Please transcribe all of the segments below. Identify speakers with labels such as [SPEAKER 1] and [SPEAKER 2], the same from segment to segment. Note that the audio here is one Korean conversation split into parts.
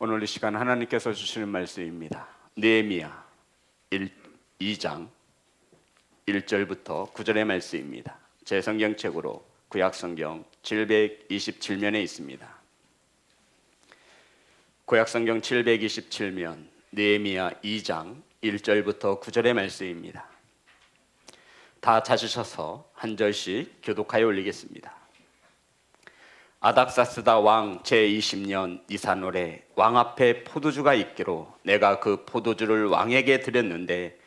[SPEAKER 1] 오늘 이 시간 하나님께서 주시는 말씀입니다. 느헤미야 2장 1절부터 9절의 말씀입니다. 제 성경책으로 구약성경 727면에 있습니다. 구약성경 727면 느헤미야 2장 1절부터 9절의 말씀입니다. 다 찾으셔서 한 절씩 교독하여 올리겠습니다. 아닥사스다 왕 제20년 니산월에 왕 앞에 포도주가 있기로 내가 그 포도주를 왕에게 드렸는데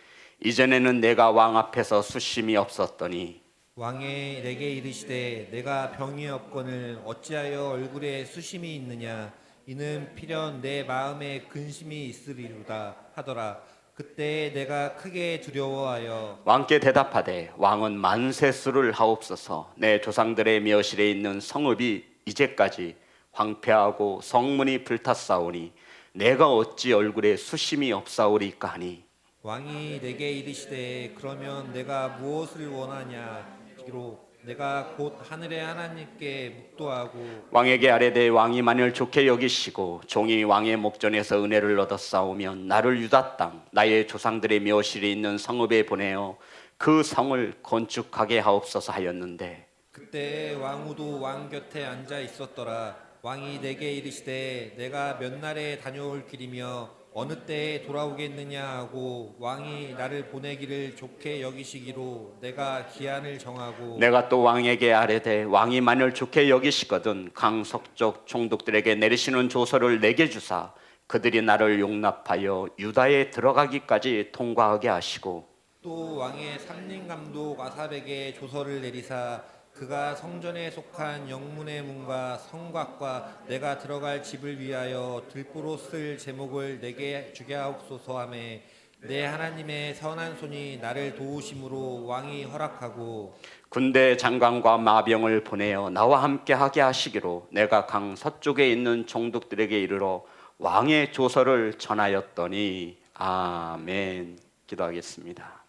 [SPEAKER 1] 이전에는 내가 왕 앞에서 수심이 없었더니
[SPEAKER 2] 왕이 내게 이르시되 내가 병이 없거늘 어찌하여 얼굴에 수심이 있느냐 이는 필연 내 마음에 근심이 있으리로다 하더라. 그때 내가 크게 두려워하여
[SPEAKER 1] 왕께 대답하되 왕은 만세수를 하옵소서. 내 조상들의 묘실에 있는 성읍이 이제까지 황폐하고 성문이 불탔사오니 내가 어찌 얼굴에 수심이 없사오리까 하니
[SPEAKER 2] 왕이 내게 이르시되 그러면 내가 무엇을 원하냐 기로 내가 곧 하늘의 하나님께 묵도하고
[SPEAKER 1] 왕에게 아뢰되 왕이 만일 좋게 여기시고 종이 왕의 목전에서 은혜를 얻었사오면 나를 유다 땅 나의 조상들의 묘실에 있는 성읍에 보내어 그 성을 건축하게 하옵소서 하였는데
[SPEAKER 2] 그때 왕후도 왕 곁에 앉아 있었더라. 왕이 내게 이르시되 내가 몇 날에 다녀올 길이며 어느 때에 돌아오겠느냐 하고 왕이 나를 보내기를 좋게 여기시기로 내가 기한을 정하고
[SPEAKER 1] 내가 또 왕에게 아뢰되 왕이 만일 좋게 여기시거든 강석적 총독들에게 내리시는 조서를 내게 주사 그들이 나를 용납하여 유다에 들어가기까지 통과하게 하시고
[SPEAKER 2] 또 왕의 삼림감독 아삽에게 조서를 내리사 그가 성전에 속한 영문의 문과 성곽과 내가 들어갈 집을 위하여 들보로 쓸 제목을 내게 주게 하옵소서 하매 내 하나님의 선한 손이 나를 도우심으로 왕이 허락하고
[SPEAKER 1] 군대 장관과 마병을 보내어 나와 함께 하게 하시기로 내가 강 서쪽에 있는 총독들에게 이르러 왕의 조서를 전하였더니 아멘. 기도하겠습니다.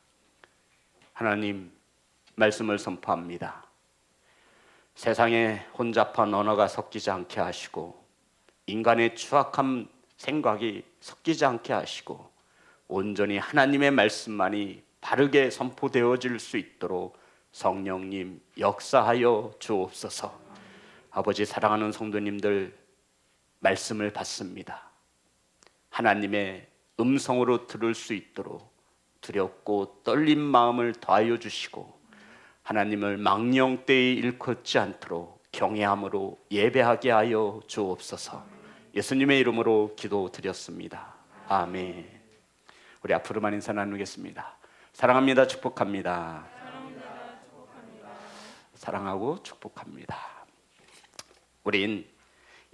[SPEAKER 1] 하나님 말씀을 선포합니다. 세상에 혼잡한 언어가 섞이지 않게 하시고 인간의 추악한 생각이 섞이지 않게 하시고 온전히 하나님의 말씀만이 바르게 선포되어질 수 있도록 성령님 역사하여 주옵소서. 아버지 사랑하는 성도님들 말씀을 받습니다. 하나님의 음성으로 들을 수 있도록 두렵고 떨린 마음을 더하여 주시고 하나님을 망령되이 일컫지 않도록 경외함으로 예배하게 하여 주옵소서. 예수님의 이름으로 기도드렸습니다. 아멘. 우리 앞으로만 인사 나누겠습니다. 사랑합니다. 축복합니다. 사랑하고 축복합니다. 우린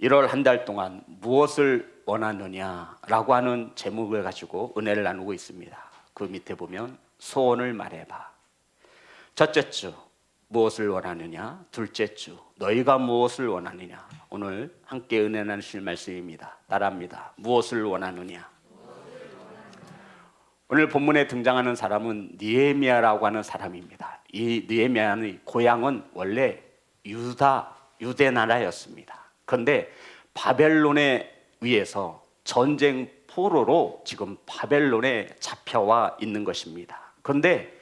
[SPEAKER 1] 1월 한 달 동안 무엇을 원하느냐라고 하는 제목을 가지고 은혜를 나누고 있습니다. 그 밑에 보면 소원을 말해봐. 첫째 주 무엇을 원하느냐? 둘째 주 너희가 무엇을 원하느냐? 오늘 함께 은혜 나누실 말씀입니다. 따라합니다. 무엇을 원하느냐? 오늘 본문에 등장하는 사람은 느헤미야라고 하는 사람입니다. 이 느헤미야의 고향은 원래 유대 나라였습니다. 그런데 바벨론에 의해서 전쟁 포로로 지금 바벨론에 잡혀와 있는 것입니다. 그런데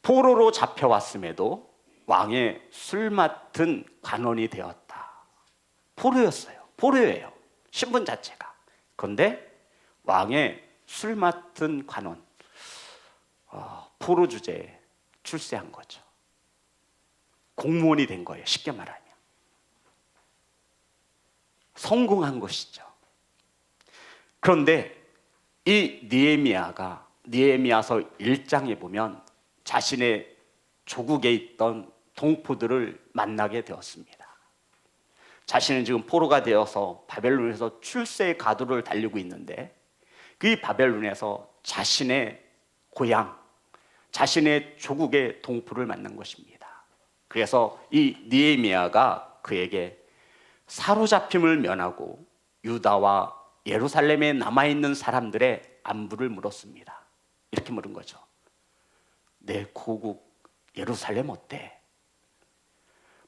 [SPEAKER 1] 포로로 잡혀왔음에도 왕의 술 맡은 관원이 되었다. 포로였어요. 포로예요. 신분 자체가. 그런데 왕의 술 맡은 관원, 포로 주제에 출세한 거죠. 공무원이 된 거예요. 쉽게 말하면. 성공한 것이죠. 그런데 이 느헤미야가 느헤미야서 1장에 보면 자신의 조국에 있던 동포들을 만나게 되었습니다. 자신은 지금 포로가 되어서 바벨론에서 출세의 가도를 달리고 있는데 그 바벨론에서 자신의 고향, 자신의 조국의 동포를 만난 것입니다. 그래서 이 느헤미야가 그에게 사로잡힘을 면하고 유다와 예루살렘에 남아있는 사람들의 안부를 물었습니다. 이렇게 물은 거죠. 내 고국 예루살렘 어때?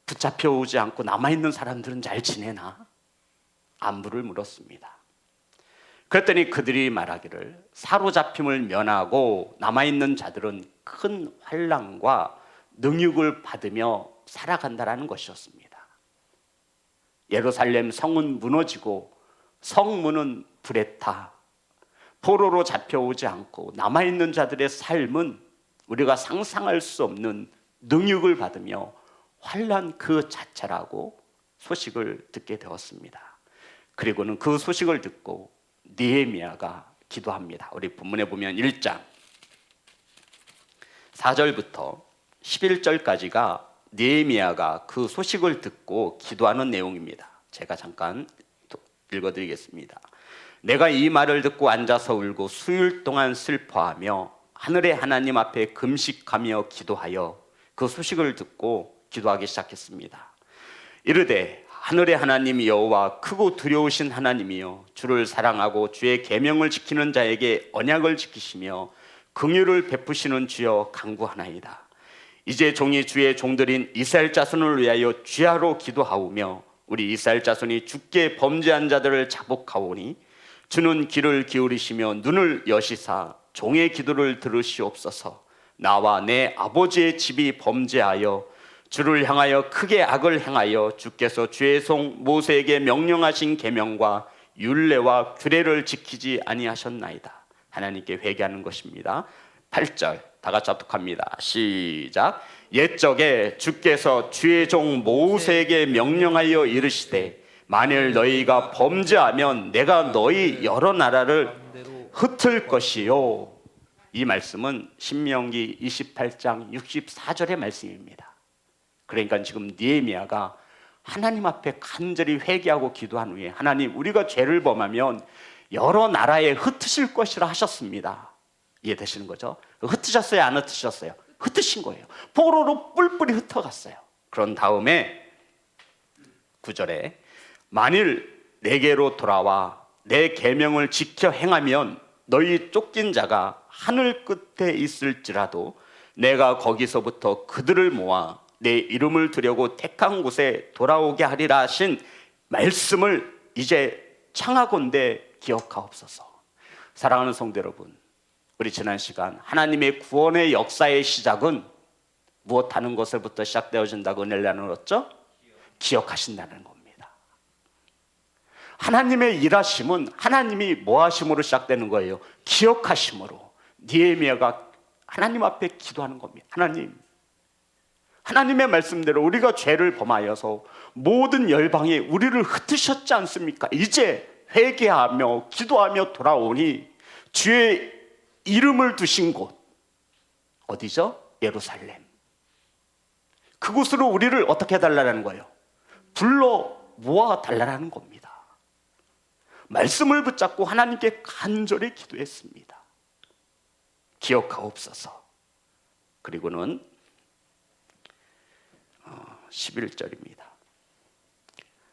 [SPEAKER 1] 붙잡혀 오지 않고 남아있는 사람들은 잘 지내나? 안부를 물었습니다. 그랬더니 그들이 말하기를 사로잡힘을 면하고 남아있는 자들은 큰 환난과 능육을 받으며 살아간다라는 것이었습니다. 예루살렘 성은 무너지고 성문은 불에 타 포로로 잡혀오지 않고 남아있는 자들의 삶은 우리가 상상할 수 없는 능육을 받으며 환난 그 자체라고 소식을 듣게 되었습니다. 그리고는 그 소식을 듣고 느헤미야가 기도합니다. 우리 본문에 보면 1장 4절부터 11절까지가 느헤미야가 그 소식을 듣고 기도하는 내용입니다. 제가 잠깐 읽어드리겠습니다. 내가 이 말을 듣고 앉아서 울고 수일 동안 슬퍼하며 하늘의 하나님 앞에 금식하며 기도하여 그 소식을 듣고 기도하기 시작했습니다. 이르되 하늘의 하나님 여호와 크고 두려우신 하나님이여 주를 사랑하고 주의 계명을 지키는 자에게 언약을 지키시며 긍휼을 베푸시는 주여 간구하나이다. 이제 종이 주의 종들인 이스라엘 자손을 위하여 주야로 기도하오며 우리 이스라엘 자손이 주께 범죄한 자들을 자복하오니 주는 귀를 기울이시며 눈을 여시사 종의 기도를 들으시옵소서. 나와 내 아버지의 집이 범죄하여 주를 향하여 크게 악을 행하여 주께서 주의 종 모세에게 명령하신 계명과 율례와 규례를 지키지 아니하셨나이다. 하나님께 회개하는 것입니다. 8절 다 같이 합독합니다. 시작. 옛적에 주께서 주의 종 모세에게 명령하여 이르시되 만일 너희가 범죄하면 내가 너희 여러 나라를 흩을 것이요. 이 말씀은 신명기 28장 64절의 말씀입니다. 그러니까 지금 느헤미야가 하나님 앞에 간절히 회개하고 기도한 후에 하나님 우리가 죄를 범하면 여러 나라에 흩으실 것이라 하셨습니다. 이해되시는 거죠? 흩으셨어요? 안 흩으셨어요? 흩으신 거예요. 포로로 뿔뿔이 흩어갔어요. 그런 다음에 9절에 만일 내게로 돌아와 내 계명을 지켜 행하면 너희 쫓긴 자가 하늘 끝에 있을지라도 내가 거기서부터 그들을 모아 내 이름을 두려고 택한 곳에 돌아오게 하리라 하신 말씀을 이제 청하건대 기억하옵소서. 사랑하는 성도 여러분, 우리 지난 시간 하나님의 구원의 역사의 시작은 무엇 하는 것을부터 시작되어진다고 은혜를 나누었죠? 기억하신다는 겁니다. 하나님의 일하심은 하나님이 뭐 하심으로 시작되는 거예요? 기억하심으로. 느헤미야가 하나님 앞에 기도하는 겁니다. 하나님의 말씀대로 우리가 죄를 범하여서 모든 열방에 우리를 흩으셨지 않습니까? 이제 회개하며 기도하며 돌아오니 주의 이름을 두신 곳 어디죠? 예루살렘. 그곳으로 우리를 어떻게 해달라는 거예요? 불러 모아 달라는 겁니다. 말씀을 붙잡고 하나님께 간절히 기도했습니다. 기억하옵소서. 그리고는 11절입니다.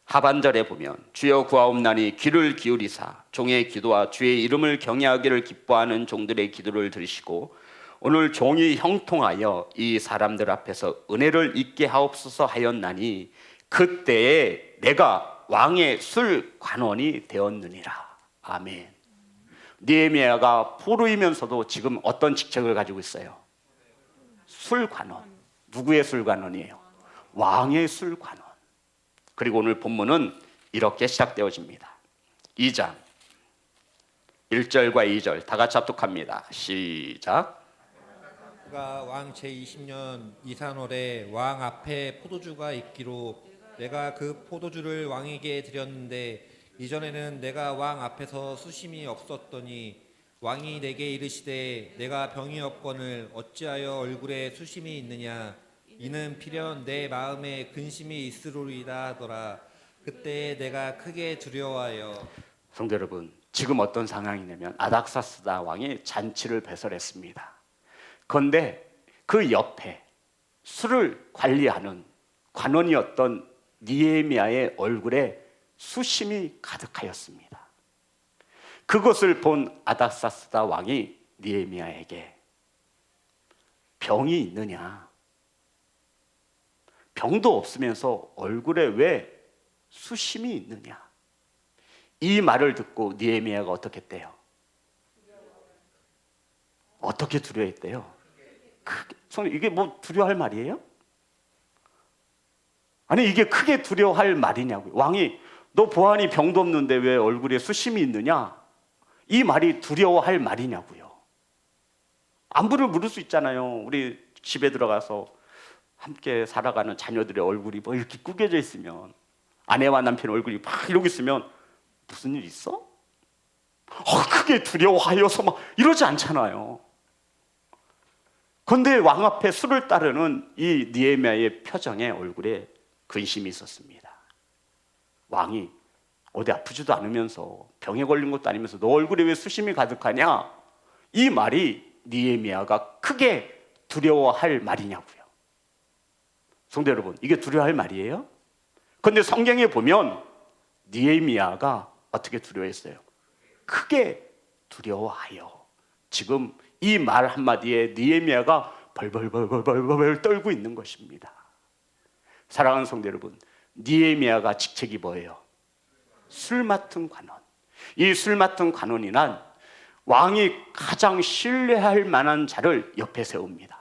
[SPEAKER 1] 하반절에 보면 주여 구하옵나니 귀를 기울이사 종의 기도와 주의 이름을 경외하기를 기뻐하는 종들의 기도를 들으시고 오늘 종이 형통하여 이 사람들 앞에서 은혜를 잊게 하옵소서 하였나니 그때에 내가 왕의 술 관원이 되었느니라. 아멘. 느헤미야가 포로이면서도 지금 어떤 직책을 가지고 있어요? 술 관원. 누구의 술 관원이에요? 왕의 술 관원. 그리고 오늘 본문은 이렇게 시작되어집니다. 2장 1절과 2절 다 같이 합독합니다. 시작.
[SPEAKER 2] 그가 왕 제20년 이산월에 왕 앞에 포도주가 있기로 내가 그 포도주를 왕에게 드렸는데 이전에는 내가 왕 앞에서 수심이 없었더니 왕이 내게 이르시되 내가 병이 없거늘 어찌하여 얼굴에 수심이 있느냐 이는 필연 내 마음에 근심이 있으리이다 하더라. 그때 내가 크게 두려워하여.
[SPEAKER 1] 성도 여러분, 지금 어떤 상황이냐면 아닥사스다 왕이 잔치를 배설했습니다. 그런데 그 옆에 술을 관리하는 관원이었던 느헤미야의 얼굴에 수심이 가득하였습니다. 그것을 본 아닥사스다 왕이 느헤미야에게 병이 있느냐? 병도 없으면서 얼굴에 왜 수심이 있느냐? 이 말을 듣고 느헤미야가 어떻게 했대요? 어떻게 두려워했대요? 이게 뭐 두려워할 말이에요? 아니 이게 크게 두려워할 말이냐고요. 왕이 너 보아하니 병도 없는데 왜 얼굴에 수심이 있느냐? 이 말이 두려워할 말이냐고요. 안부를 물을 수 있잖아요. 우리 집에 들어가서 함께 살아가는 자녀들의 얼굴이 뭐 이렇게 구겨져 있으면, 아내와 남편 얼굴이 막 이러고 있으면 무슨 일 있어? 크게 두려워하여서 막 이러지 않잖아요. 그런데 왕 앞에 수를 따르는 이 느헤미야의 표정에, 얼굴에 근심이 있었습니다. 왕이 어디 아프지도 않으면서 병에 걸린 것도 아니면서 너 얼굴에 왜 수심이 가득하냐? 이 말이 느헤미야가 크게 두려워할 말이냐고요. 성도 여러분, 이게 두려워할 말이에요? 그런데 성경에 보면 느헤미야가 어떻게 두려워했어요? 크게 두려워하여. 지금 이 말 한마디에 느헤미야가 벌벌벌벌벌벌 떨고 있는 것입니다. 사랑하는 성도 여러분, 느헤미야가 직책이 뭐예요? 술 맡은 관원. 이 술 맡은 관원이란 왕이 가장 신뢰할 만한 자를 옆에 세웁니다.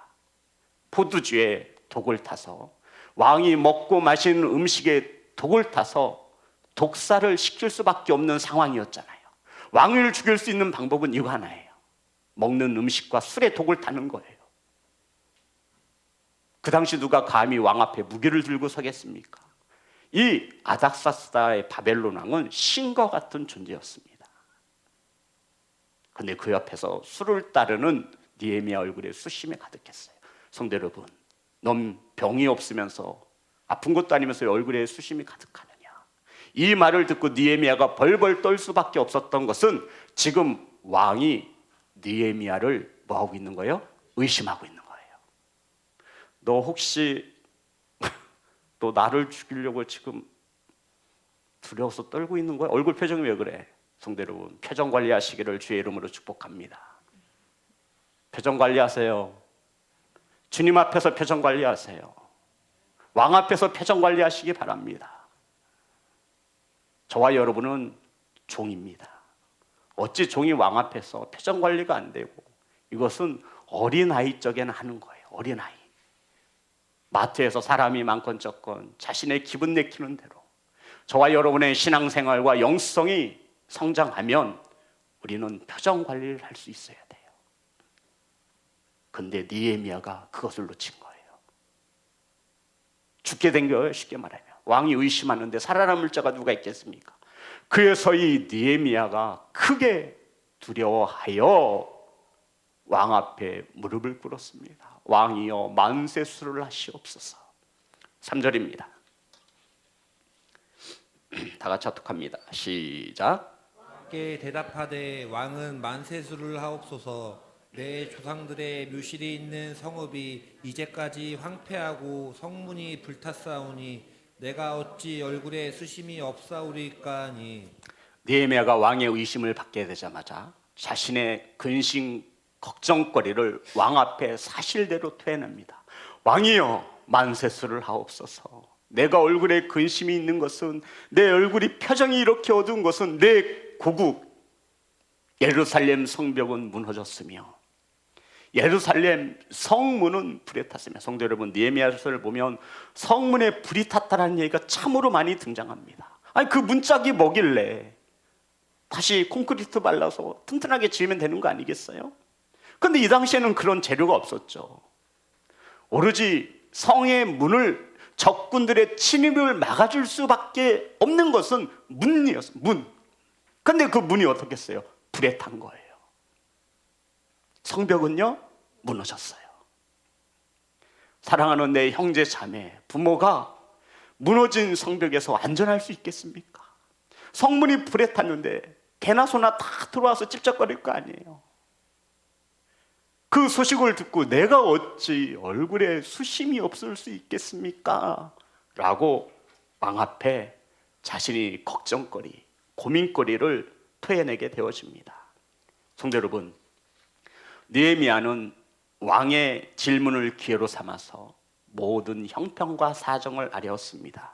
[SPEAKER 1] 포도주에 독을 타서, 왕이 먹고 마시는 음식에 독을 타서 독사를 시킬 수밖에 없는 상황이었잖아요. 왕을 죽일 수 있는 방법은 이거 하나예요. 먹는 음식과 술에 독을 타는 거예요. 그 당시 누가 감히 왕 앞에 무기를 들고 서겠습니까? 이 아닥사스다의 바벨론 왕은 신과 같은 존재였습니다. 그런데 그 옆에서 술을 따르는 느헤미야 얼굴에 수심이 가득했어요. 성도 여러분, 넌 병이 없으면서 아픈 것도 아니면서 얼굴에 수심이 가득하느냐? 이 말을 듣고 느헤미야가 벌벌 떨 수밖에 없었던 것은 지금 왕이 느헤미야를 뭐하고 있는 거예요? 의심하고 있는 거예요. 너 혹시 너 나를 죽이려고 지금 두려워서 떨고 있는 거야? 얼굴 표정이 왜 그래? 성도 여러분, 표정 관리하시기를 주의 이름으로 축복합니다. 표정 관리하세요. 주님 앞에서 표정 관리하세요. 왕 앞에서 표정 관리하시기 바랍니다. 저와 여러분은 종입니다. 어찌 종이 왕 앞에서 표정 관리가 안 되고, 이것은 어린아이 적에는 하는 거예요. 어린아이. 마트에서 사람이 많건 적건 자신의 기분 내키는 대로 저와 여러분의 신앙생활과 영성이 성장하면 우리는 표정 관리를 할 수 있어야 돼요. 근데 느헤미야가 그것을 놓친 거예요. 죽게 된 거예요. 쉽게 말하면 왕이 의심하는데 살아남을 자가 누가 있겠습니까? 그래서 이 느헤미야가 크게 두려워하여 왕 앞에 무릎을 꿇었습니다. 왕이여 만세수를 하시옵소서. 3절입니다. 다 같이 합독합니다. 시작.
[SPEAKER 2] 왕께 대답하되 왕은 만세수를 하옵소서. 내 조상들의 묘실이 있는 성읍이 이제까지 황폐하고 성문이 불탔사오니 내가 어찌 얼굴에 수심이 없사오리까니.
[SPEAKER 1] 느헤미야가 왕의 의심을 받게 되자마자 자신의 근심 걱정거리를 왕 앞에 사실대로 토해냅니다. 왕이여 만세수를 하옵소서. 내가 얼굴에 근심이 있는 것은, 내 얼굴이 표정이 이렇게 어두운 것은 내 고국 예루살렘 성벽은 무너졌으며 예루살렘 성문은 불에 탔으며. 성도 여러분, 느헤미야서를 보면 성문에 불이 탔다는 얘기가 참으로 많이 등장합니다. 아니 그 문짝이 뭐길래 다시 콘크리트 발라서 튼튼하게 지으면 되는 거 아니겠어요? 그런데 이 당시에는 그런 재료가 없었죠. 오로지 성의 문을, 적군들의 침입을 막아줄 수밖에 없는 것은 문이었어요. 문. 그런데 그 문이 어떻게 했어요? 불에 탄 거예요. 성벽은요 무너졌어요. 사랑하는 내 형제 자매, 부모가 무너진 성벽에서 안전할 수 있겠습니까? 성문이 불에 탔는데 개나 소나 다 들어와서 찝쩍거릴 거 아니에요. 그 소식을 듣고 내가 어찌 얼굴에 수심이 없을 수 있겠습니까? 라고 왕 앞에 자신이 걱정거리, 고민거리를 토해내게 되어집니다. 성도 여러분, 느헤미야는 왕의 질문을 기회로 삼아서 모든 형편과 사정을 아뢰었습니다.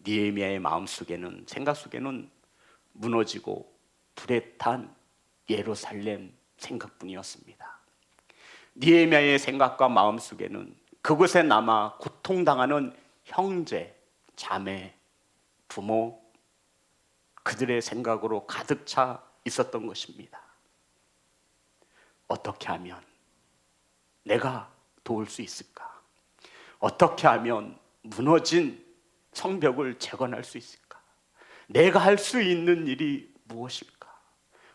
[SPEAKER 1] 느헤미야의 마음속에는, 생각 속에는 무너지고 불에 탄 예루살렘 생각뿐이었습니다. 느헤미야의 생각과 마음속에는 그곳에 남아 고통당하는 형제, 자매, 부모, 그들의 생각으로 가득 차 있었던 것입니다. 어떻게 하면 내가 도울 수 있을까? 어떻게 하면 무너진 성벽을 재건할 수 있을까? 내가 할 수 있는 일이 무엇일까?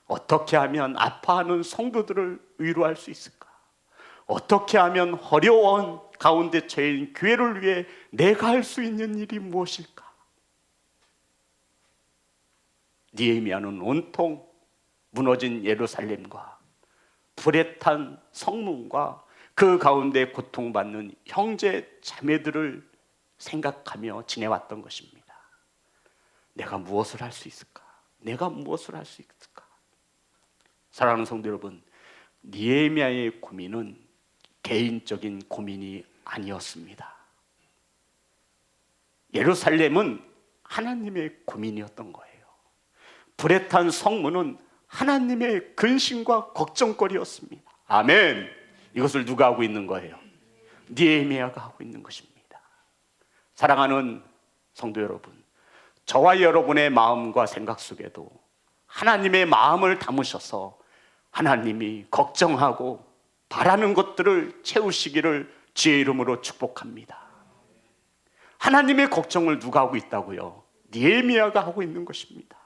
[SPEAKER 1] 어떻게 하면 아파하는 성도들을 위로할 수 있을까? 어떻게 하면 어려운 가운데 처인 교회를 위해 내가 할 수 있는 일이 무엇일까? 느헤미야는 온통 무너진 예루살렘과 불에 탄 성문과 그 가운데 고통받는 형제 자매들을 생각하며 지내왔던 것입니다. 내가 무엇을 할 수 있을까? 내가 무엇을 할 수 있을까? 사랑하는 성도 여러분, 느헤미야의 고민은 개인적인 고민이 아니었습니다. 예루살렘은 하나님의 고민이었던 거예요. 불에 탄 성문은 하나님의 근심과 걱정거리였습니다. 아멘. 이것을 누가 하고 있는 거예요? 느헤미야가 하고 있는 것입니다. 사랑하는 성도 여러분, 저와 여러분의 마음과 생각 속에도 하나님의 마음을 담으셔서 하나님이 걱정하고 바라는 것들을 채우시기를 주의 이름으로 축복합니다. 하나님의 걱정을 누가 하고 있다고요? 느헤미야가 하고 있는 것입니다.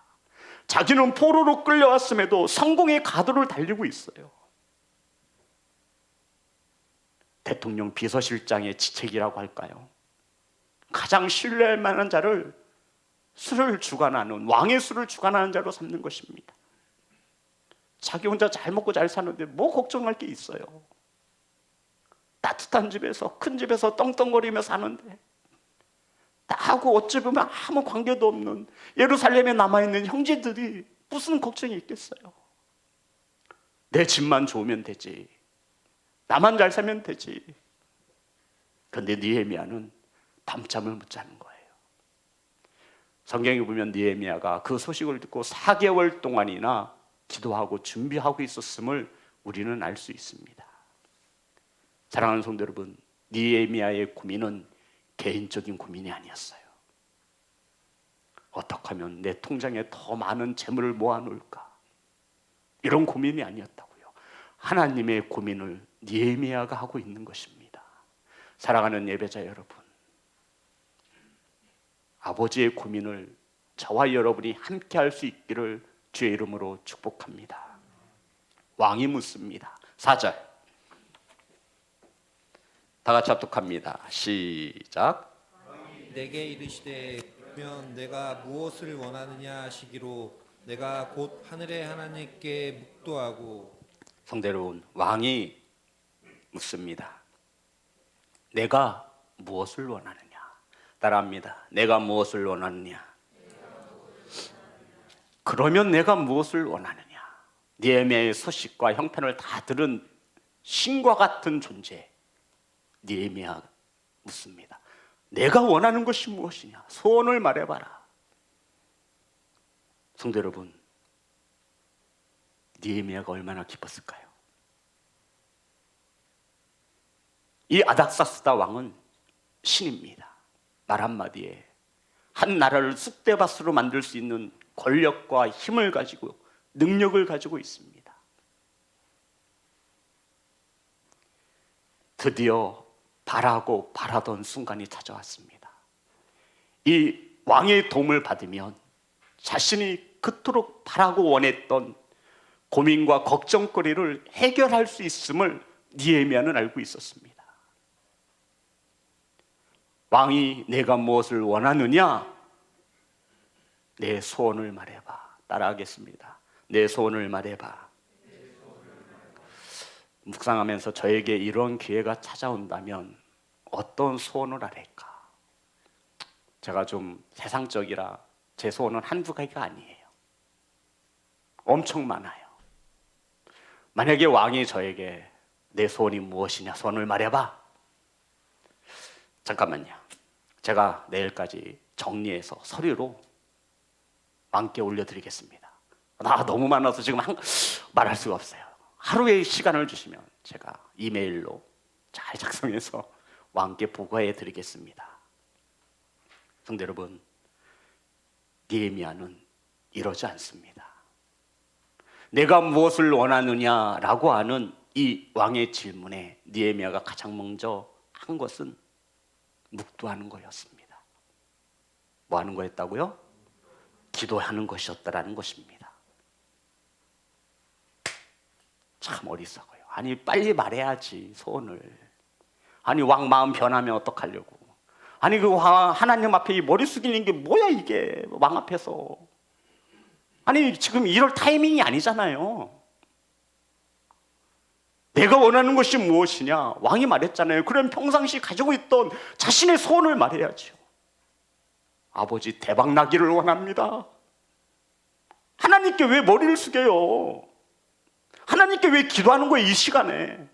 [SPEAKER 1] 자기는 포로로 끌려왔음에도 성공의 가도를 달리고 있어요. 대통령 비서실장의 지책이라고 할까요? 가장 신뢰할 만한 자를 술을 주관하는, 왕의 술을 주관하는 자로 삼는 것입니다. 자기 혼자 잘 먹고 잘 사는데 뭐 걱정할 게 있어요. 따뜻한 집에서, 큰 집에서 떵떵거리며 사는데 나하고 어찌 보면 아무 관계도 없는 예루살렘에 남아있는 형제들이 무슨 걱정이 있겠어요. 내 집만 좋으면 되지, 나만 잘 살면 되지. 그런데 느헤미야는 밤잠을 못 자는 거예요. 성경에 보면 느헤미야가 그 소식을 듣고 4개월 동안이나 기도하고 준비하고 있었음을 우리는 알 수 있습니다. 사랑하는 성도 여러분, 느헤미야의 고민은 개인적인 고민이 아니었어요. 어떻게 하면 내 통장에 더 많은 재물을 모아놓을까? 이런 고민이 아니었다고요. 하나님의 고민을 느헤미야가 하고 있는 것입니다. 사랑하는 예배자 여러분, 아버지의 고민을 저와 여러분이 함께 할 수 있기를 주의 이름으로 축복합니다. 왕이 묻습니다. 4절 다 같이 합독합니다. 시작.
[SPEAKER 2] 내게 이르시되 그러면 내가 무엇을 원하느냐 하시기로 내가 곧 하늘의 하나님께 묵도하고.
[SPEAKER 1] 성도 여러분, 왕이 묻습니다. 내가 무엇을 원하느냐? 따라합니다. 내가 무엇을 원하느냐? 그러면 내가 무엇을 원하느냐? 느헤미야의 소식과 형편을 다 들은 신과 같은 존재 느헤미야 묻습니다. 내가 원하는 것이 무엇이냐? 소원을 말해봐라. 성도 여러분, 느헤미야가 얼마나 기뻤을까요? 이 아닥사스다 왕은 신입니다. 말 한마디에 한 나라를 쑥대밭으로 만들 수 있는 권력과 힘을 가지고 능력을 가지고 있습니다. 드디어 바라고 바라던 순간이 찾아왔습니다. 이 왕의 도움을 받으면 자신이 그토록 바라고 원했던 고민과 걱정거리를 해결할 수 있음을 느헤미야는 알고 있었습니다. 왕이 내가 무엇을 원하느냐? 내 소원을 말해봐. 따라하겠습니다. 내 소원을 말해봐. 묵상하면서 저에게 이런 기회가 찾아온다면 어떤 소원을 하랄까? 제가 좀 세상적이라 제 소원은 한두 가지가 아니에요. 엄청 많아요. 만약에 왕이 저에게 내 소원이 무엇이냐, 소원을 말해봐. 잠깐만요. 제가 내일까지 정리해서 서류로 왕께 올려드리겠습니다. 나 너무 많아서 지금 말할 수가 없어요. 하루의 시간을 주시면 제가 이메일로 잘 작성해서 왕께 보고해 드리겠습니다. 성도 여러분, 느헤미야는 이러지 않습니다. 내가 무엇을 원하느냐라고 하는 이 왕의 질문에 느헤미야가 가장 먼저 한 것은 묵도하는 거였습니다. 뭐 하는 거였다고요? 기도하는 것이었다라는 것입니다. 참 어리석어요. 아니 빨리 말해야지 소원을. 아니 왕 마음 변하면 어떡하려고. 아니 그 하나님 앞에 이 머리 숙이는 게 뭐야 이게 왕 앞에서. 아니 지금 이럴 타이밍이 아니잖아요. 내가 원하는 것이 무엇이냐? 왕이 말했잖아요. 그럼 평상시 가지고 있던 자신의 소원을 말해야죠. 아버지 대박 나기를 원합니다. 하나님께 왜 머리를 숙여요? 하나님께 왜 기도하는 거예요 이 시간에?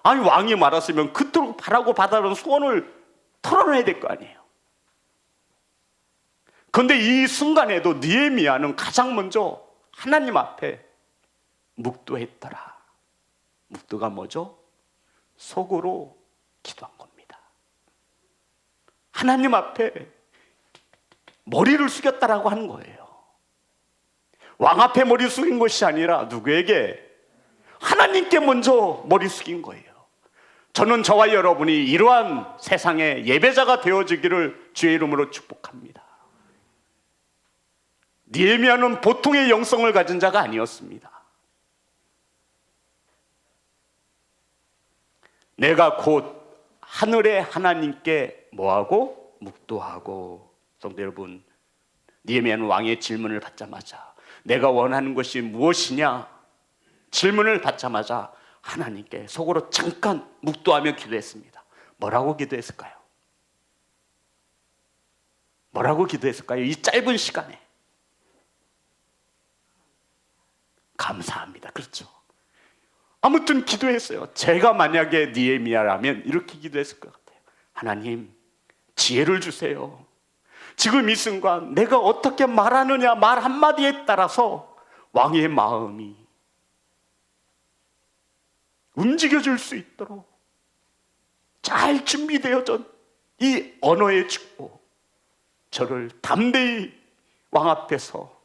[SPEAKER 1] 아니 왕이 말았으면 그토록 바라고 받아온 소원을 털어내야 될 거 아니에요. 그런데 이 순간에도 느헤미야는 가장 먼저 하나님 앞에 묵도했더라. 묵도가 뭐죠? 속으로 기도한 겁니다. 하나님 앞에 머리를 숙였다라고 하는 거예요. 왕 앞에 머리 숙인 것이 아니라 누구에게? 하나님께 먼저 머리 숙인 거예요. 저는 저와 여러분이 이러한 세상의 예배자가 되어지기를 주의 이름으로 축복합니다. 느헤미야는 보통의 영성을 가진 자가 아니었습니다. 내가 곧 하늘의 하나님께 뭐하고? 묵도하고. 성도 여러분, 느헤미야는 왕의 질문을 받자마자 내가 원하는 것이 무엇이냐? 질문을 받자마자 하나님께 속으로 잠깐 묵도하며 기도했습니다. 뭐라고 기도했을까요? 뭐라고 기도했을까요? 이 짧은 시간에. 감사합니다. 그렇죠. 아무튼 기도했어요. 제가 만약에 느헤미야라면 이렇게 기도했을 것 같아요. 하나님, 지혜를 주세요. 지금 이 순간 내가 어떻게 말하느냐 말 한마디에 따라서 왕의 마음이 움직여질 수 있도록 잘 준비되어진 이 언어의 축복, 저를 담대히 왕 앞에서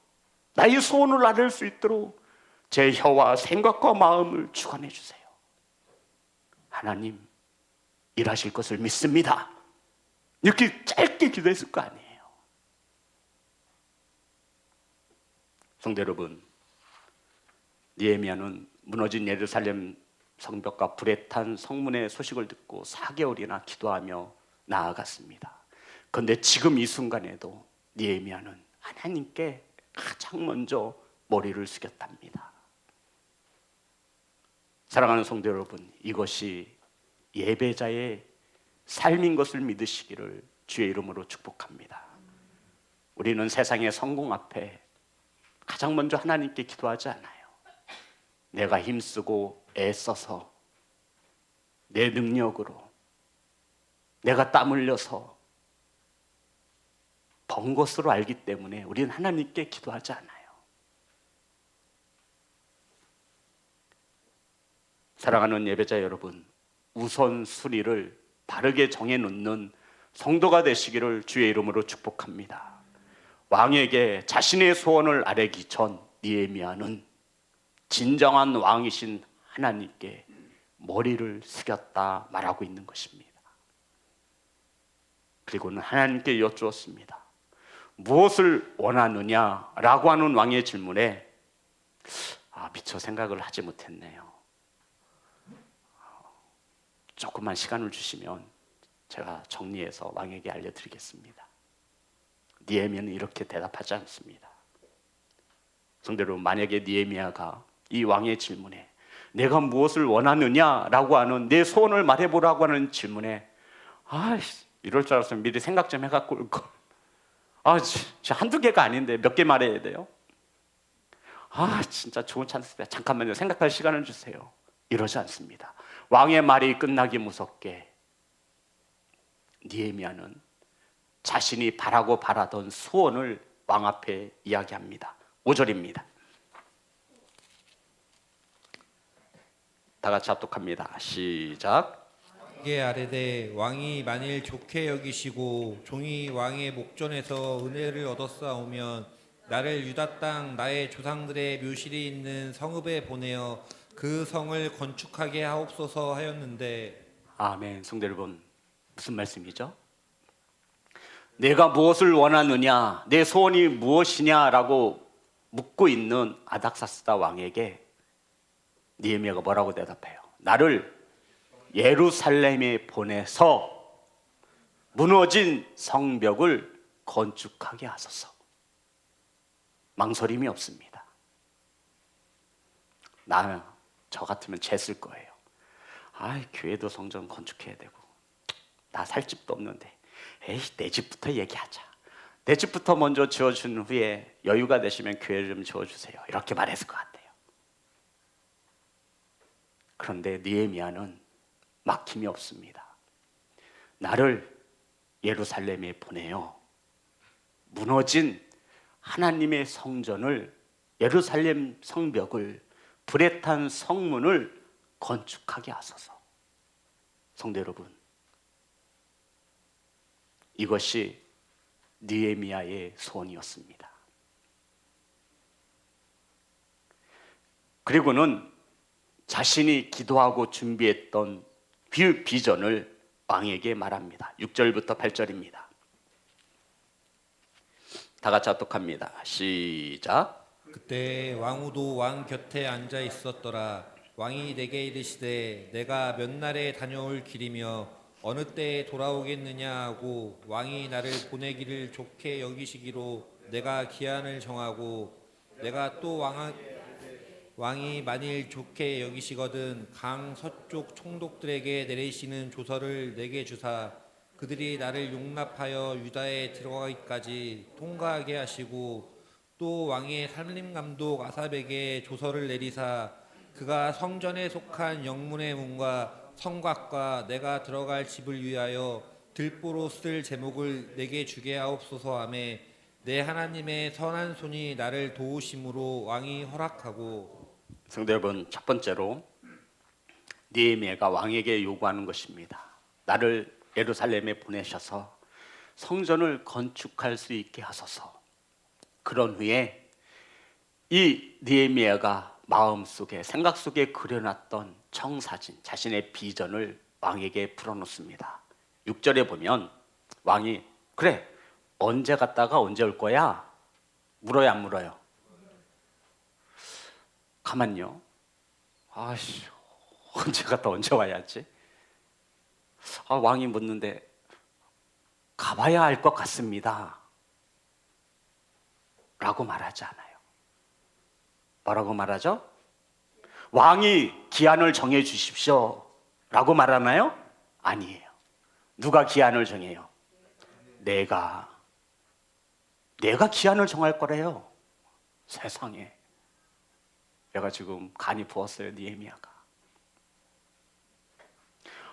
[SPEAKER 1] 나의 소원을 아뢰 수 있도록 제 혀와 생각과 마음을 주관해 주세요. 하나님, 일하실 것을 믿습니다. 이렇게 짧게 기도했을 거 아니에요. 성도 여러분, 느헤미야는 무너진 예루살렘 성벽과 불에 탄 성문의 소식을 듣고 4개월이나 기도하며 나아갔습니다. 그런데 지금 이 순간에도 느헤미야는 하나님께 가장 먼저 머리를 숙였답니다. 사랑하는 성도 여러분, 이것이 예배자의 삶인 것을 믿으시기를 주의 이름으로 축복합니다. 우리는 세상의 성공 앞에 가장 먼저 하나님께 기도하지 않아요. 내가 힘쓰고 애써서 내 능력으로 내가 땀 흘려서 번 것으로 알기 때문에 우리는 하나님께 기도하지 않아요. 사랑하는 예배자 여러분, 우선순위를 바르게 정해놓는 성도가 되시기를 주의 이름으로 축복합니다. 왕에게 자신의 소원을 아뢰기 전 느헤미야는 진정한 왕이신 하나님께 머리를 숙였다 말하고 있는 것입니다. 그리고는 하나님께 여쭈었습니다. 무엇을 원하느냐라고 하는 왕의 질문에 미처 생각을 하지 못했네요. 조금만 시간을 주시면 제가 정리해서 왕에게 알려드리겠습니다. 느헤미야는 이렇게 대답하지 않습니다. 성도 여러분, 만약에 느헤미야가 이 왕의 질문에 내가 무엇을 원하느냐라고 하는 내 소원을 말해보라고 하는 질문에 이럴 줄 알았으면 미리 생각 좀 해갖고 올 걸. 한두 개가 아닌데 몇 개 말해야 돼요? 진짜 좋은 찬스다. 잠깐만요. 생각할 시간을 주세요. 이러지 않습니다. 왕의 말이 끝나기 무섭게 느헤미야는 자신이 바라던 소원을 왕 앞에 이야기합니다. 5절입니다. 다 같이 합독합니다. 시작.
[SPEAKER 2] 이게 아뢰되 왕이 만일 좋게 여기시고 종이 왕의 목전에서 은혜를 얻었사오면 나를 유다 땅 나의 조상들의 묘실이 있는 성읍에 보내어 그 성을 건축하게 하옵소서 하였는데.
[SPEAKER 1] 아멘. 성도 여러분, 무슨 말씀이죠? 내가 무엇을 원하느냐, 내 소원이 무엇이냐라고 묻고 있는 아닥사스다 왕에게 느헤미야가 뭐라고 대답해요? 나를 예루살렘에 보내서 무너진 성벽을 건축하게 하소서. 망설임이 없습니다. 저 같으면 쟀을 거예요. 교회도 성전 건축해야 되고 나 살 집도 없는데 내 집부터 얘기하자. 내 집부터 먼저 지어준 후에 여유가 되시면 교회를 좀 지어주세요. 이렇게 말했을 것 같아요. 그런데 느헤미야는 막힘이 없습니다. 나를 예루살렘에 보내요. 무너진 하나님의 성전을, 예루살렘 성벽을, 불에 탄 성문을 건축하게 하소서. 성도 여러분, 이것이 느헤미야의 소원이었습니다. 그리고는 자신이 기도하고 준비했던 비전을 왕에게 말합니다. 6절부터 8절입니다. 다 같이 합독합니다. 시작.
[SPEAKER 2] 그때 왕후도 왕 곁에 앉아 있었더라. 왕이 내게 이르시되 내가 몇 날에 다녀올 길이며 어느 때에 돌아오겠느냐 하고 왕이 나를 보내기를 좋게 여기시기로 내가 기한을 정하고 내가 또 왕이 만일 좋게 여기시거든 강 서쪽 총독들에게 내리시는 조서를 내게 주사 그들이 나를 용납하여 유다에 들어가기까지 통과하게 하시고 또 왕의 산림감독 아삽에게 조서를 내리사 그가 성전에 속한 영문의 문과 성곽과 내가 들어갈 집을 위하여 들보로 쓸 제목을 내게 주게 하옵소서 하며 내 하나님의 선한 손이 나를 도우심으로 왕이 허락하고.
[SPEAKER 1] 성도 여러분, 첫 번째로 느헤미야가 왕에게 요구하는 것입니다. 나를 예루살렘에 보내셔서 성전을 건축할 수 있게 하소서. 그런 후에 이 느헤미야가 마음속에, 생각 속에 그려놨던 청사진, 자신의 비전을 왕에게 풀어놓습니다. 6절에 보면 왕이 그래, 언제 갔다가 언제 올 거야? 물어요, 안 물어요? 가만요. 언제 갔다 언제 와야지? 왕이 묻는데 가봐야 알 것 같습니다 라고 말하지 않아요. 뭐라고 말하죠? 왕이 기한을 정해 주십시오 라고 말하나요? 아니에요. 누가 기한을 정해요? 내가 기한을 정할 거래요. 세상에. 내가 지금 간이 부었어요, 느헤미야가.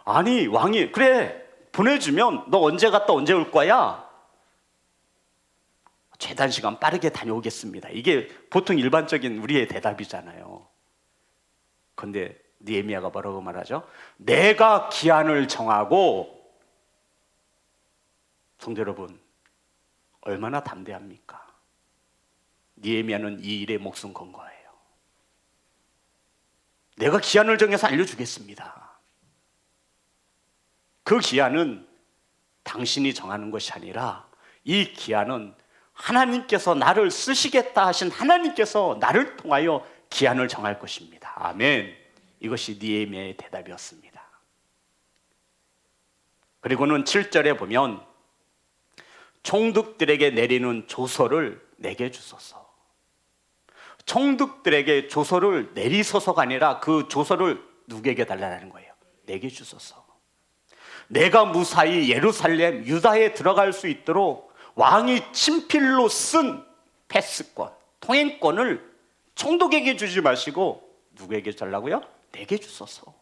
[SPEAKER 1] 아니, 왕이 그래 보내주면 너 언제 갔다 언제 올 거야? 최단 시간 빠르게 다녀오겠습니다. 이게 보통 일반적인 우리의 대답이잖아요. 그런데 느헤미야가 뭐라고 말하죠? 내가 기한을 정하고. 성도 여러분, 얼마나 담대합니까? 느헤미야는 이 일에 목숨 건 거예요. 내가 기한을 정해서 알려주겠습니다. 그 기한은 당신이 정하는 것이 아니라 이 기한은 하나님께서 나를 쓰시겠다 하신 하나님께서 나를 통하여 기한을 정할 것입니다. 아멘. 이것이 느헤미야의 대답이었습니다. 그리고는 7절에 보면 총독들에게 내리는 조서를 내게 주소서. 총독들에게 조서를 내리소서가 아니라 그 조서를 누구에게 달라는 거예요? 내게 주소서. 내가 무사히 예루살렘 유다에 들어갈 수 있도록 왕이 친필로 쓴 패스권, 통행권을 총독에게 주지 마시고 누구에게 달라고요? 내게 주소서.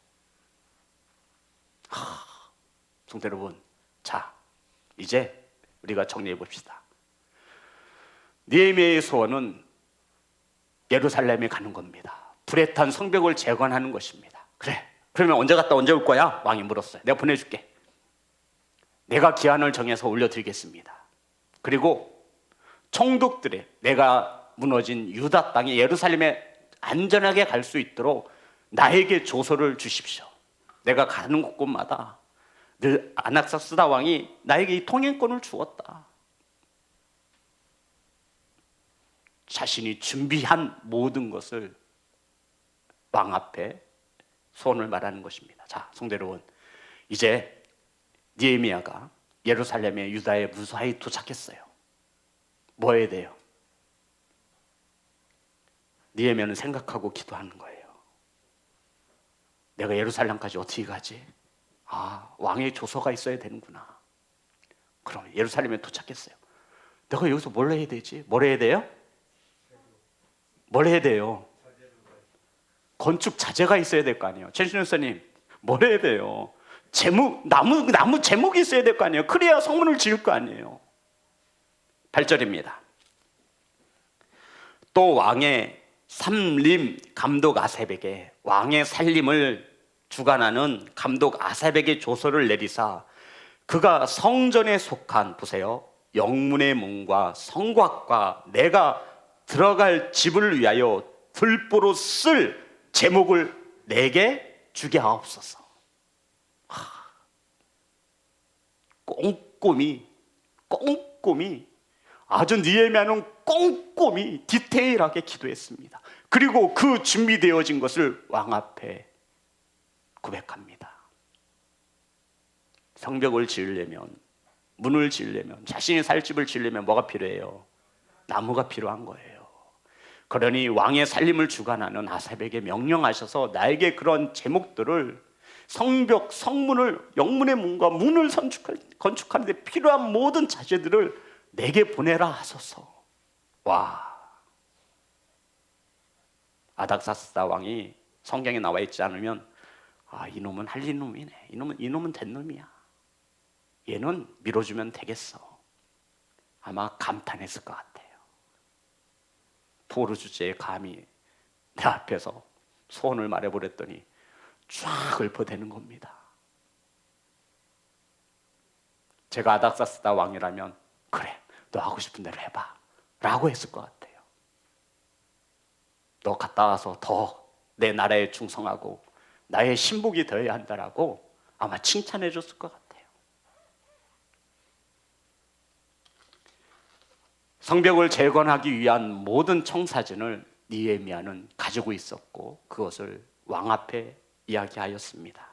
[SPEAKER 1] 성도 여러분, 자 이제 우리가 정리해 봅시다. 느헤미야의 소원은 예루살렘에 가는 겁니다. 불에 탄 성벽을 재건하는 것입니다. 그래, 그러면 언제 갔다 언제 올 거야? 왕이 물었어요. 내가 보내줄게. 내가 기한을 정해서 올려드리겠습니다. 그리고 총독들의, 내가 무너진 유다 땅에 예루살렘에 안전하게 갈 수 있도록 나에게 조서를 주십시오. 내가 가는 곳곳마다 늘 아낙사스다 왕이 나에게 이 통행권을 주었다. 자신이 준비한 모든 것을 왕 앞에 소원을 말하는 것입니다. 자, 성도 여러분, 이제 느헤미야가 예루살렘의 유다에 무사히 도착했어요. 뭐 해야 돼요? 느헤미야는 생각하고 기도하는 거예요. 내가 예루살렘까지 어떻게 가지? 아, 왕의 조서가 있어야 되는구나. 그럼 예루살렘에 도착했어요. 내가 여기서 뭘 해야 되지? 뭘 해야 돼요? 뭘 해야 돼요? 건축 자재가 있어야 될 거 아니에요. 최신현 선생님, 뭘 해야 돼요? 나무 제목이 있어야 될 거 아니에요. 그래야 성문을 지을 거 아니에요. 8절입니다. 또 왕의 삼림 감독 아삽에게, 왕의 살림을 주관하는 감독 아삽에게 조서를 내리사 그가 성전에 속한, 보세요, 영문의 문과 성곽과 내가 들어갈 집을 위하여 들보로 쓸 제목을 내게 주게 하옵소서. 꼼꼼히 아주 느헤미야는 꼼꼼히 디테일하게 기도했습니다. 그리고 그 준비되어진 것을 왕 앞에 고백합니다. 성벽을 지으려면, 문을 지으려면, 자신이 살 집을 지으려면 뭐가 필요해요? 나무가 필요한 거예요. 그러니 왕의 살림을 주관하는 아삽에게 명령하셔서 나에게 그런 제목들을, 성벽, 성문을, 영문의 문과 문을 건축하는 데 필요한 모든 자재들을 내게 보내라 하소서. 와, 아닥사스다 왕이 성경에 나와 있지 않으면, 아, 이놈은 할린 놈이네, 이놈은 된 놈이야, 얘는 밀어주면 되겠어, 아마 감탄했을 것 같아요. 포로 주제에 감히 내 앞에서 소원을 말해버렸더니 쫙 읊어대는 겁니다. 제가 아닥사스다 왕이라면 그래, 너 하고 싶은 대로 해봐 라고 했을 것 같아요. 너 갔다 와서 더 내 나라에 충성하고 나의 신복이 되어야 한다라고 아마 칭찬해 줬을 것 같아요. 성벽을 재건하기 위한 모든 청사진을 느헤미야는 가지고 있었고 그것을 왕 앞에 이야기하였습니다.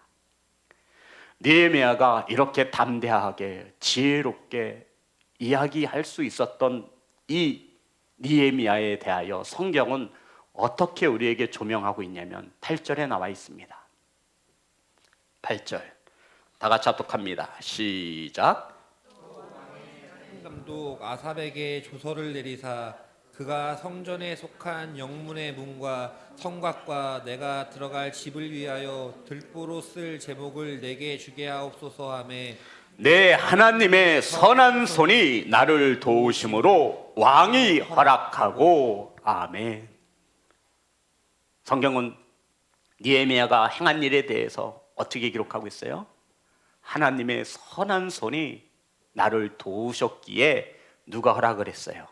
[SPEAKER 1] 느헤미야가 이렇게 담대하게 지혜롭게 이야기할 수 있었던 이 느헤미야에 대하여 성경은 어떻게 우리에게 조명하고 있냐면 8절에 나와 있습니다. 8절 다 같이 합독합니다. 시작.
[SPEAKER 2] 감독 아삽에게 조서를 내리사 그가 성전에 속한 영문의 문과 성곽과 내가 들어갈 집을 위하여 들보로 쓸 제목을 내게 주게 하옵소서 하매,
[SPEAKER 1] 내 하나님의 선한 손이 나를 도우심으로 왕이 허락하고. 아멘. 성경은 느헤미야가 행한 일에 대해서 어떻게 기록하고 있어요? 하나님의 선한 손이 나를 도우셨기에 누가 허락을 했어요?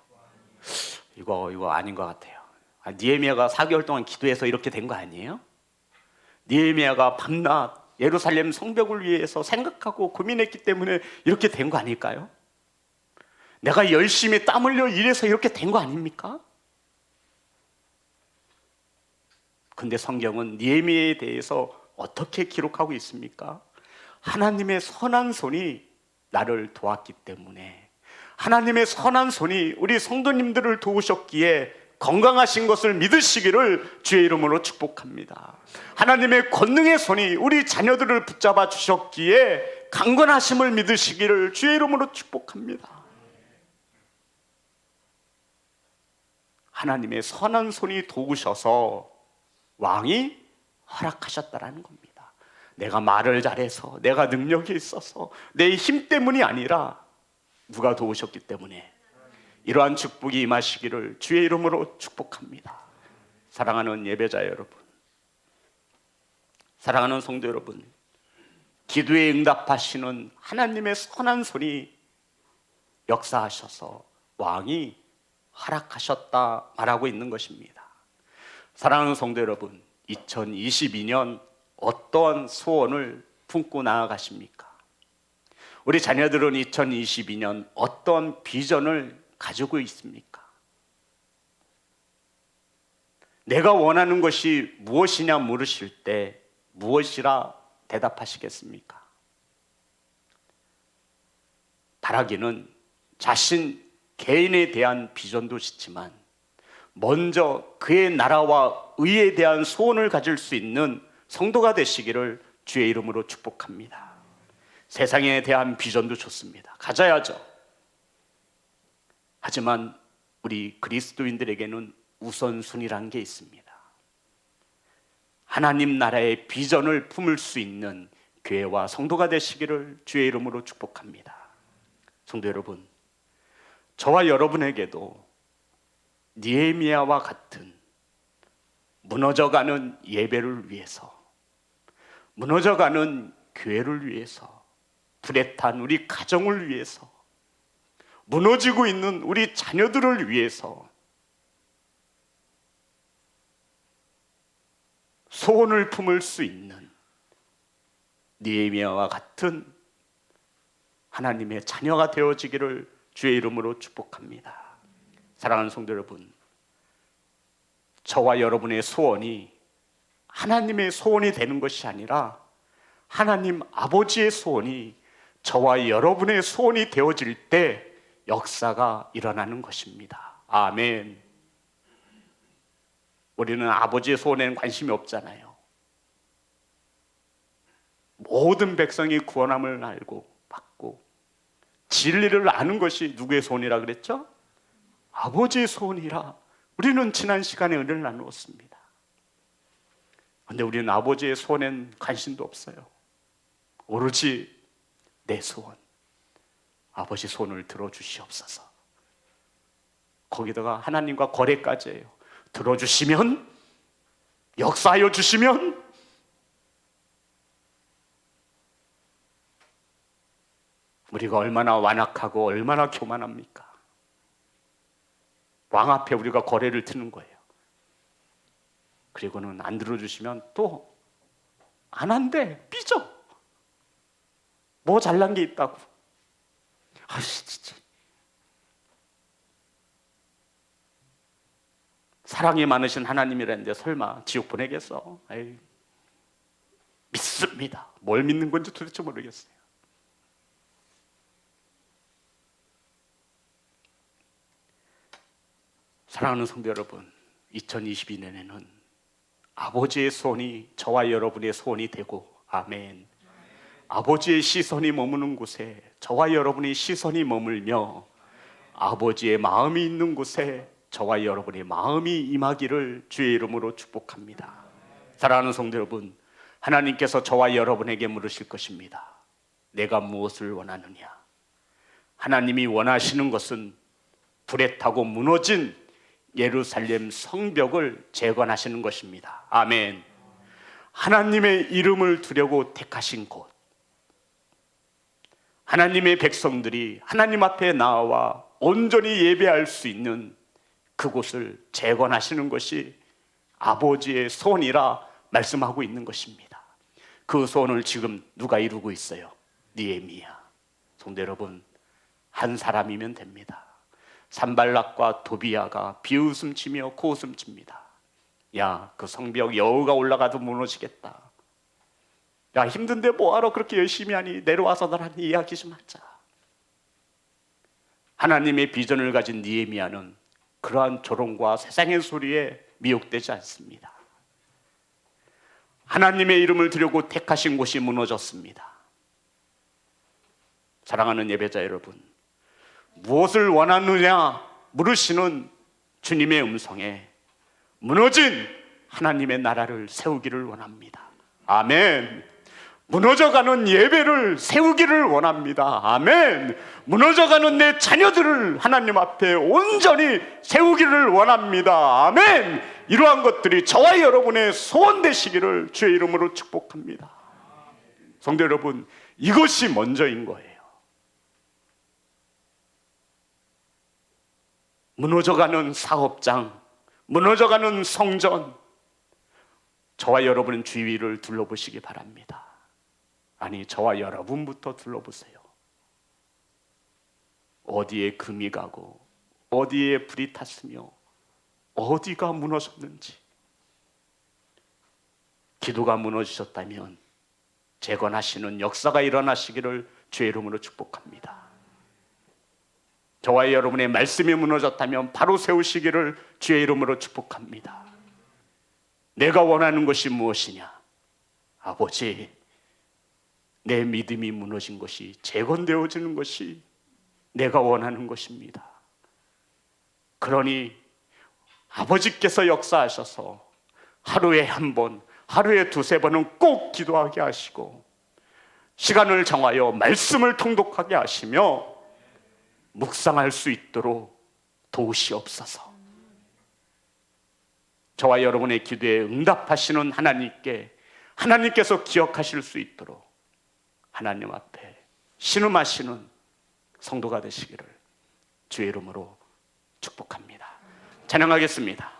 [SPEAKER 1] 이거 아닌 것 같아요. 느헤미야가 4개월 동안 기도해서 이렇게 된 거 아니에요? 느헤미야가 밤낮 예루살렘 성벽을 위해서 생각하고 고민했기 때문에 이렇게 된 거 아닐까요? 내가 열심히 땀 흘려 일해서 이렇게 된 거 아닙니까? 근데 성경은 느헤미야에 대해서 어떻게 기록하고 있습니까? 하나님의 선한 손이 나를 도왔기 때문에, 하나님의 선한 손이 우리 성도님들을 도우셨기에 건강하신 것을 믿으시기를 주의 이름으로 축복합니다. 하나님의 권능의 손이 우리 자녀들을 붙잡아 주셨기에 강건하심을 믿으시기를 주의 이름으로 축복합니다. 하나님의 선한 손이 도우셔서 왕이 허락하셨다라는 겁니다. 내가 말을 잘해서, 내가 능력이 있어서, 내 힘 때문이 아니라 누가 도우셨기 때문에, 이러한 축복이 임하시기를 주의 이름으로 축복합니다. 사랑하는 예배자 여러분, 사랑하는 성도 여러분, 기도에 응답하시는 하나님의 선한 손이 역사하셔서 왕이 허락하셨다 말하고 있는 것입니다. 사랑하는 성도 여러분, 2022년 어떠한 소원을 품고 나아가십니까? 우리 자녀들은 2022년 어떤 비전을 가지고 있습니까? 내가 원하는 것이 무엇이냐 물으실 때 무엇이라 대답하시겠습니까? 바라기는 자신 개인에 대한 비전도 있지만 먼저 그의 나라와 의에 대한 소원을 가질 수 있는 성도가 되시기를 주의 이름으로 축복합니다. 세상에 대한 비전도 좋습니다. 가져야죠. 하지만 우리 그리스도인들에게는 우선순위란 게 있습니다. 하나님 나라의 비전을 품을 수 있는 교회와 성도가 되시기를 주의 이름으로 축복합니다. 성도 여러분, 저와 여러분에게도 느헤미야와 같은 무너져가는 예배를 위해서, 무너져가는 교회를 위해서, 불에 탄 우리 가정을 위해서, 무너지고 있는 우리 자녀들을 위해서 소원을 품을 수 있는 느헤미야와 같은 하나님의 자녀가 되어지기를 주의 이름으로 축복합니다. 사랑하는 성도 여러분, 저와 여러분의 소원이 하나님의 소원이 되는 것이 아니라 하나님 아버지의 소원이 저와 여러분의 소원이 되어질 때 역사가 일어나는 것입니다. 아멘. 우리는 아버지의 소원에는 관심이 없잖아요. 모든 백성이 구원함을 알고 받고 진리를 아는 것이 누구의 소원이라 그랬죠? 아버지의 소원이라 우리는 지난 시간에 은혜를 나누었습니다. 그런데 우리는 아버지의 소원엔 관심도 없어요. 오로지 내 소원, 아버지 소원을 들어주시옵소서. 거기다가 하나님과 거래까지 해요. 들어주시면, 역사하여 주시면, 우리가 얼마나 완악하고 얼마나 교만합니까? 왕 앞에 우리가 거래를 트는 거예요. 그리고는 안 들어주시면 또 안 한대, 삐져. 뭐 잘난 게 있다고. 아씨 진짜. 사랑이 많으신 하나님이라는데 설마 지옥 보내겠어? 에이, 믿습니다. 뭘 믿는 건지 도대체 모르겠어요. 사랑하는 성도 여러분, 2022년에는 아버지의 소원이 저와 여러분의 소원이 되고, 아멘. 아버지의 시선이 머무는 곳에 저와 여러분의 시선이 머물며 아버지의 마음이 있는 곳에 저와 여러분의 마음이 임하기를 주의 이름으로 축복합니다. 사랑하는 성도 여러분, 하나님께서 저와 여러분에게 물으실 것입니다. 내가 무엇을 원하느냐? 하나님이 원하시는 것은 불에 타고 무너진 예루살렘 성벽을 재건하시는 것입니다. 아멘. 하나님의 이름을 두려고 택하신 곳, 하나님의 백성들이 하나님 앞에 나와 온전히 예배할 수 있는 그곳을 재건하시는 것이 아버지의 소원이라 말씀하고 있는 것입니다. 그 소원을 지금 누가 이루고 있어요? 느헤미야. 성도 여러분, 한 사람이면 됩니다. 산발락과 도비야가 비웃음치며 코웃음칩니다. 야, 그 성벽 여우가 올라가도 무너지겠다. 야, 힘든데 뭐하러 그렇게 열심히 하니? 내려와서 나랑 이야기 좀 하자. 하나님의 비전을 가진 느헤미야는 그러한 조롱과 세상의 소리에 미혹되지 않습니다. 하나님의 이름을 두려고 택하신 곳이 무너졌습니다. 사랑하는 예배자 여러분, 무엇을 원하느냐 물으시는 주님의 음성에 무너진 하나님의 나라를 세우기를 원합니다. 아멘. 무너져가는 예배를 세우기를 원합니다. 아멘. 무너져가는 내 자녀들을 하나님 앞에 온전히 세우기를 원합니다. 아멘. 이러한 것들이 저와 여러분의 소원 되시기를 주의 이름으로 축복합니다. 성도 여러분, 이것이 먼저인 거예요. 무너져가는 사업장, 무너져가는 성전, 저와 여러분은 주위를 둘러보시기 바랍니다. 아니, 저와 여러분부터 둘러보세요. 어디에 금이 가고 어디에 불이 탔으며 어디가 무너졌는지. 기도가 무너지셨다면 재건하시는 역사가 일어나시기를 주의 이름으로 축복합니다. 저와 여러분의 말씀이 무너졌다면 바로 세우시기를 주의 이름으로 축복합니다. 내가 원하는 것이 무엇이냐? 아버지, 내 믿음이 무너진 것이 재건되어지는 것이 내가 원하는 것입니다. 그러니 아버지께서 역사하셔서 하루에 한 번, 하루에 두세 번은 꼭 기도하게 하시고 시간을 정하여 말씀을 통독하게 하시며 묵상할 수 있도록 도우시옵소서. 저와 여러분의 기도에 응답하시는 하나님께서 기억하실 수 있도록 하나님 앞에 신음하시는 성도가 되시기를 주의 이름으로 축복합니다. 찬양하겠습니다.